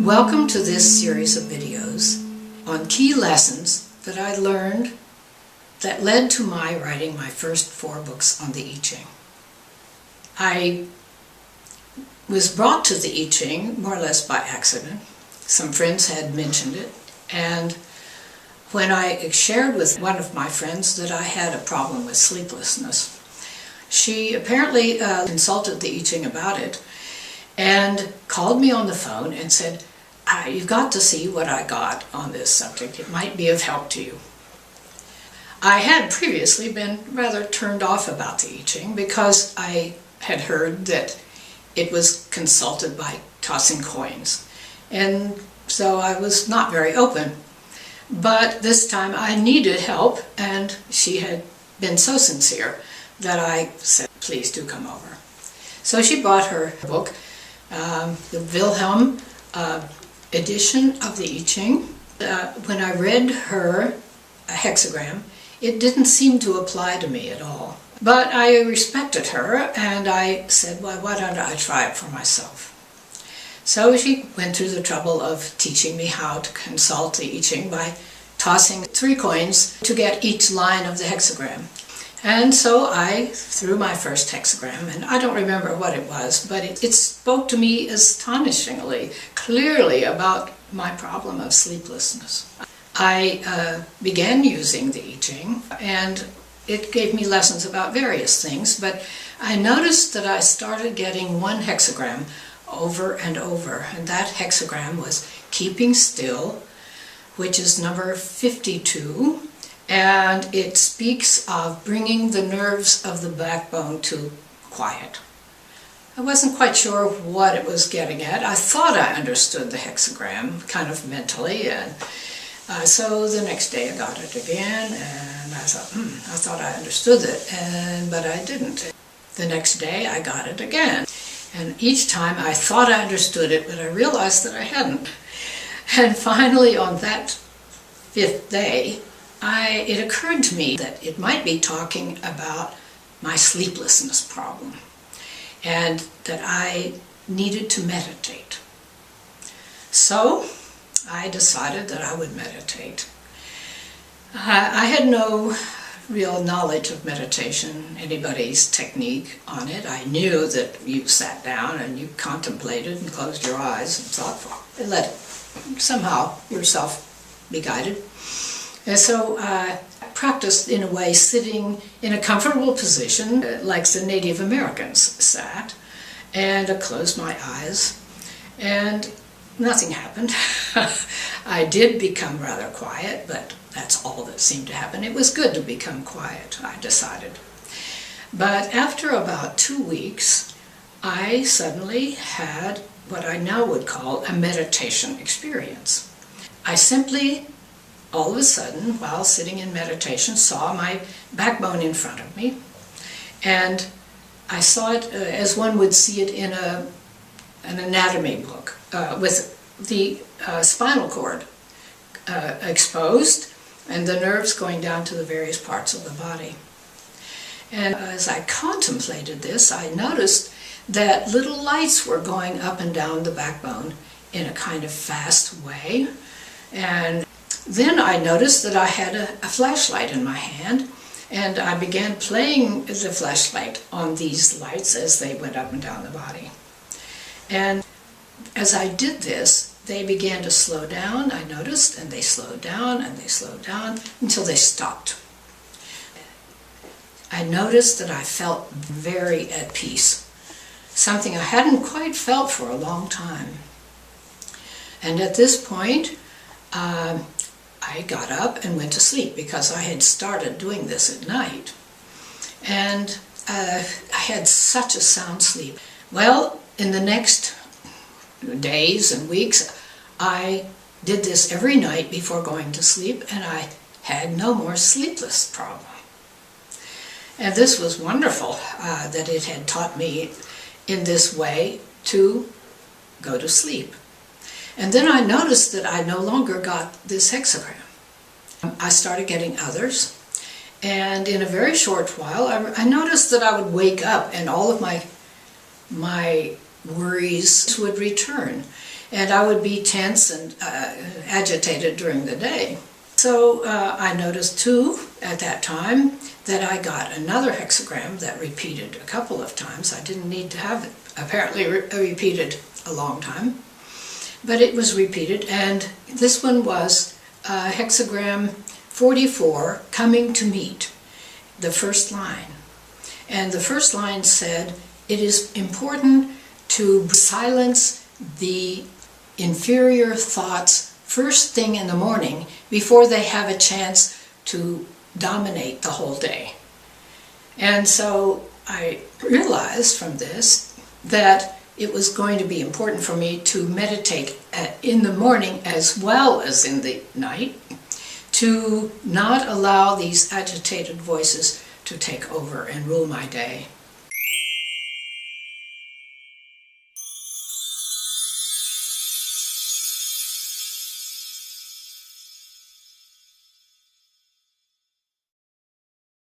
Welcome to this series of videos on key lessons that I learned that led to my writing my first 4 books on the I-Ching. I was brought to the I-Ching more or less by accident. Some friends had mentioned it, and when I shared with one of my friends that I had a problem with sleeplessness, she apparently consulted the I-Ching about it and called me on the phone and said, "You've got to see what I got on this subject. It might be of help to you." I had previously been rather turned off about the I-Ching because I had heard that it was consulted by tossing coins, and so I was not very open. But this time I needed help, and she had been so sincere that I said, "Please do come over." So she brought her book, the Wilhelm edition of the I-Ching. When I read her hexagram, it didn't seem to apply to me at all. But I respected her, and I said, well, why don't I try it for myself? So she went through the trouble of teaching me how to consult the I-Ching by tossing 3 coins to get each line of the hexagram. And so I threw my first hexagram, and I don't remember what it was, but it spoke to me astonishingly clearly about my problem of sleeplessness. I began using the I-Ching, and it gave me lessons about various things, but I noticed that I started getting one hexagram over and over, and that hexagram was keeping still, which is number 52. And it speaks of bringing the nerves of the backbone to quiet. I wasn't quite sure what it was getting at. I thought I understood the hexagram, kind of mentally, and so the next day I got it again, and I thought I understood it, but I didn't. The next day I got it again, and each time I thought I understood it, but I realized that I hadn't. And finally, on that 5th day, it occurred to me that it might be talking about my sleeplessness problem, and that I needed to meditate. So I decided that I would meditate. I had no real knowledge of meditation, anybody's technique on it. I knew that you sat down and you contemplated and closed your eyes and thought, and let somehow yourself be guided. And so I practiced, in a way, sitting in a comfortable position, like the Native Americans sat, and I closed my eyes, and nothing happened. I did become rather quiet, but that's all that seemed to happen. It was good to become quiet, I decided. But after about 2 weeks, I suddenly had what I now would call a meditation experience. I simply, all of a sudden, while sitting in meditation, saw my backbone in front of me, and I saw it as one would see it in an anatomy book, with the spinal cord exposed and the nerves going down to the various parts of the body. And as I contemplated this, I noticed that little lights were going up and down the backbone in a kind of fast way, and then I noticed that I had a flashlight in my hand, and I began playing the flashlight on these lights as they went up and down the body. And as I did this, they began to slow down, I noticed, and they slowed down, and they slowed down, until they stopped. I noticed that I felt very at peace, something I hadn't quite felt for a long time. And at this point, I got up and went to sleep, because I had started doing this at night. And I had such a sound sleep. Well, in the next days and weeks, I did this every night before going to sleep, and I had no more sleepless problem. And this was wonderful, that it had taught me in this way to go to sleep. And then I noticed that I no longer got this hexagram. I started getting others, and in a very short while I noticed that I would wake up and all of my worries would return. and I would be tense and agitated during the day. So I noticed too, at that time, that I got another hexagram that repeated a couple of times. I didn't need to have it apparently repeated a long time, but it was repeated, and this one was hexagram 44, coming to meet, the first line. And the first line said, it is important to silence the inferior thoughts first thing in the morning before they have a chance to dominate the whole day. And so I realized from this that it was going to be important for me to meditate in the morning as well as in the night, to not allow these agitated voices to take over and rule my day.